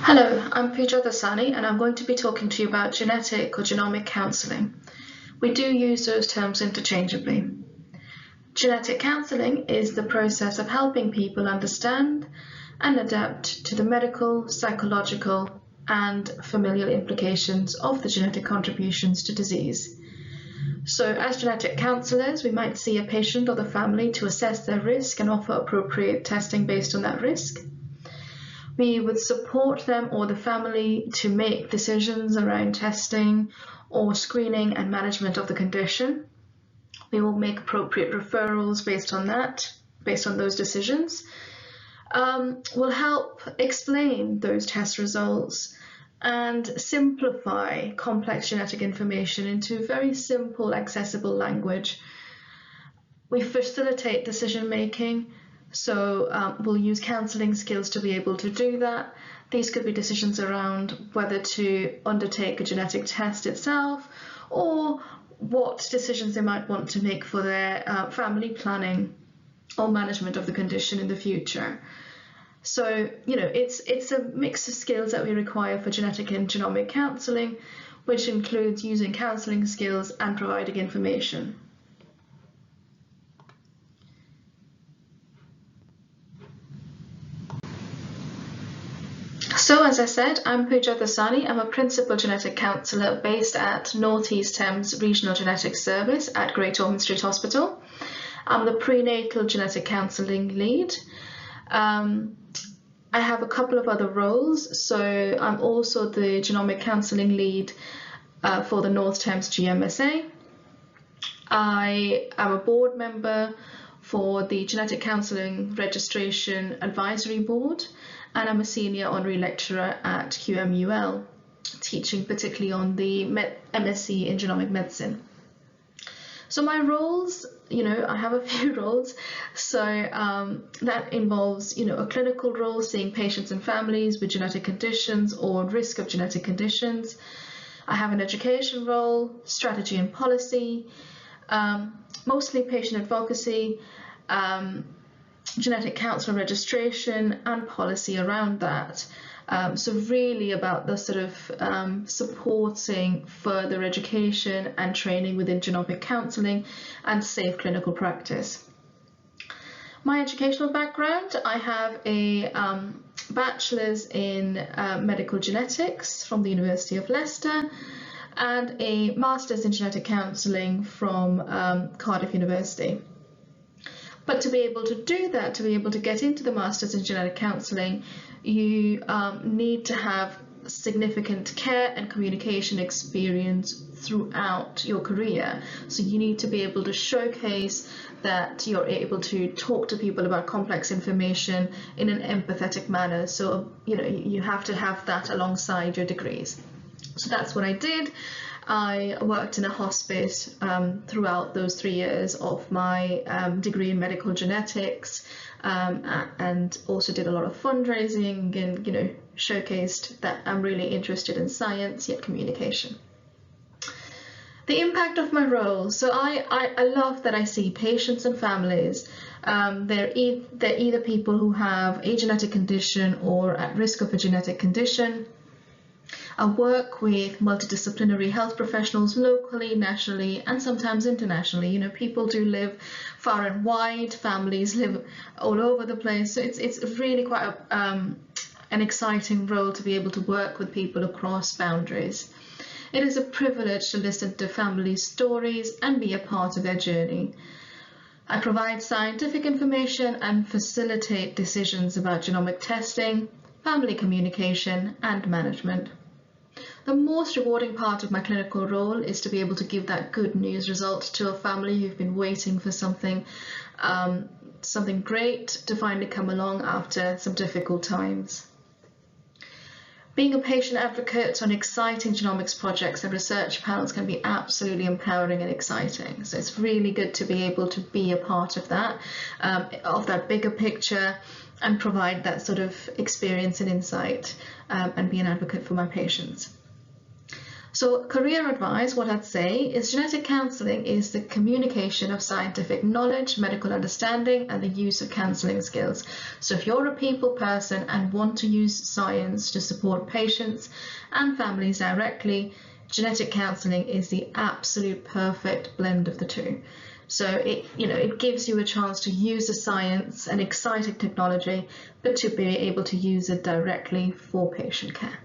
Hello, I'm Pooja Dasani and I'm going to be talking to you about genetic or genomic counselling. We do use those terms interchangeably. Genetic counselling is the process of helping people understand and adapt to the medical, psychological and familial implications of the genetic contributions to disease. So as genetic counsellors, we might see a patient or the family to assess their risk and offer appropriate testing based on that risk. We would support them or the family to make decisions around testing or screening and management of the condition. We will make appropriate referrals based on that, based on those decisions. We'll help explain those test results and simplify complex genetic information into very simple, accessible language. We facilitate decision making. So we'll use counselling skills to be able to do that. These could be decisions around whether to undertake a genetic test itself or what decisions they might want to make for their family planning or management of the condition in the future. So, it's a mix of skills that we require for genetic and genomic counselling, which includes using counselling skills and providing information. So as I said, I'm Pooja Dasani. I'm a Principal Genetic Counsellor based at North East Thames Regional Genetic Service at Great Ormond Street Hospital. I'm the Prenatal Genetic Counselling Lead. I have a couple of other roles. So I'm also the Genomic Counselling Lead for the North Thames GMSA. I am a board member for the Genetic Counselling Registration Advisory Board, and I'm a senior honorary lecturer at QMUL, teaching particularly on the MSc in genomic medicine. So my roles, I have a few roles. So that involves, a clinical role, seeing patients and families with genetic conditions or risk of genetic conditions. I have an education role, strategy and policy, mostly patient advocacy, genetic counsellor registration and policy around that. So really about the sort of supporting further education and training within genomic counselling and safe clinical practice. My educational background, I have a bachelor's in medical genetics from the University of Leicester and a master's in genetic counselling from Cardiff University. But to be able to do that, to be able to get into the Masters in Genetic Counselling, you need to have significant care and communication experience throughout your career. So you need to be able to showcase that you're able to talk to people about complex information in an empathetic manner. So, you have to have that alongside your degrees. So that's what I did. I worked in a hospice throughout those 3 years of my degree in medical genetics, and also did a lot of fundraising and showcased that I'm really interested in science yet communication. The impact of my role. So I love that I see patients and families. They're either people who have a genetic condition or at risk of a genetic condition. I work with multidisciplinary health professionals locally, nationally, and sometimes internationally. People do live far and wide, families live all over the place. So it's really quite an exciting role to be able to work with people across boundaries. It is a privilege to listen to families' stories and be a part of their journey. I provide scientific information and facilitate decisions about genomic testing, family communication, and management. The most rewarding part of my clinical role is to be able to give that good news result to a family who've been waiting for something great to finally come along after some difficult times. Being a patient advocate on exciting genomics projects and research panels can be absolutely empowering and exciting. So it's really good to be able to be a part of that bigger picture and provide that sort of experience and insight and be an advocate for my patients. So career advice, what I'd say is genetic counselling is the communication of scientific knowledge, medical understanding, and the use of counselling skills. So if you're a people person and want to use science to support patients and families directly, genetic counselling is the absolute perfect blend of the two. So it gives you a chance to use the science and exciting technology, but to be able to use it directly for patient care.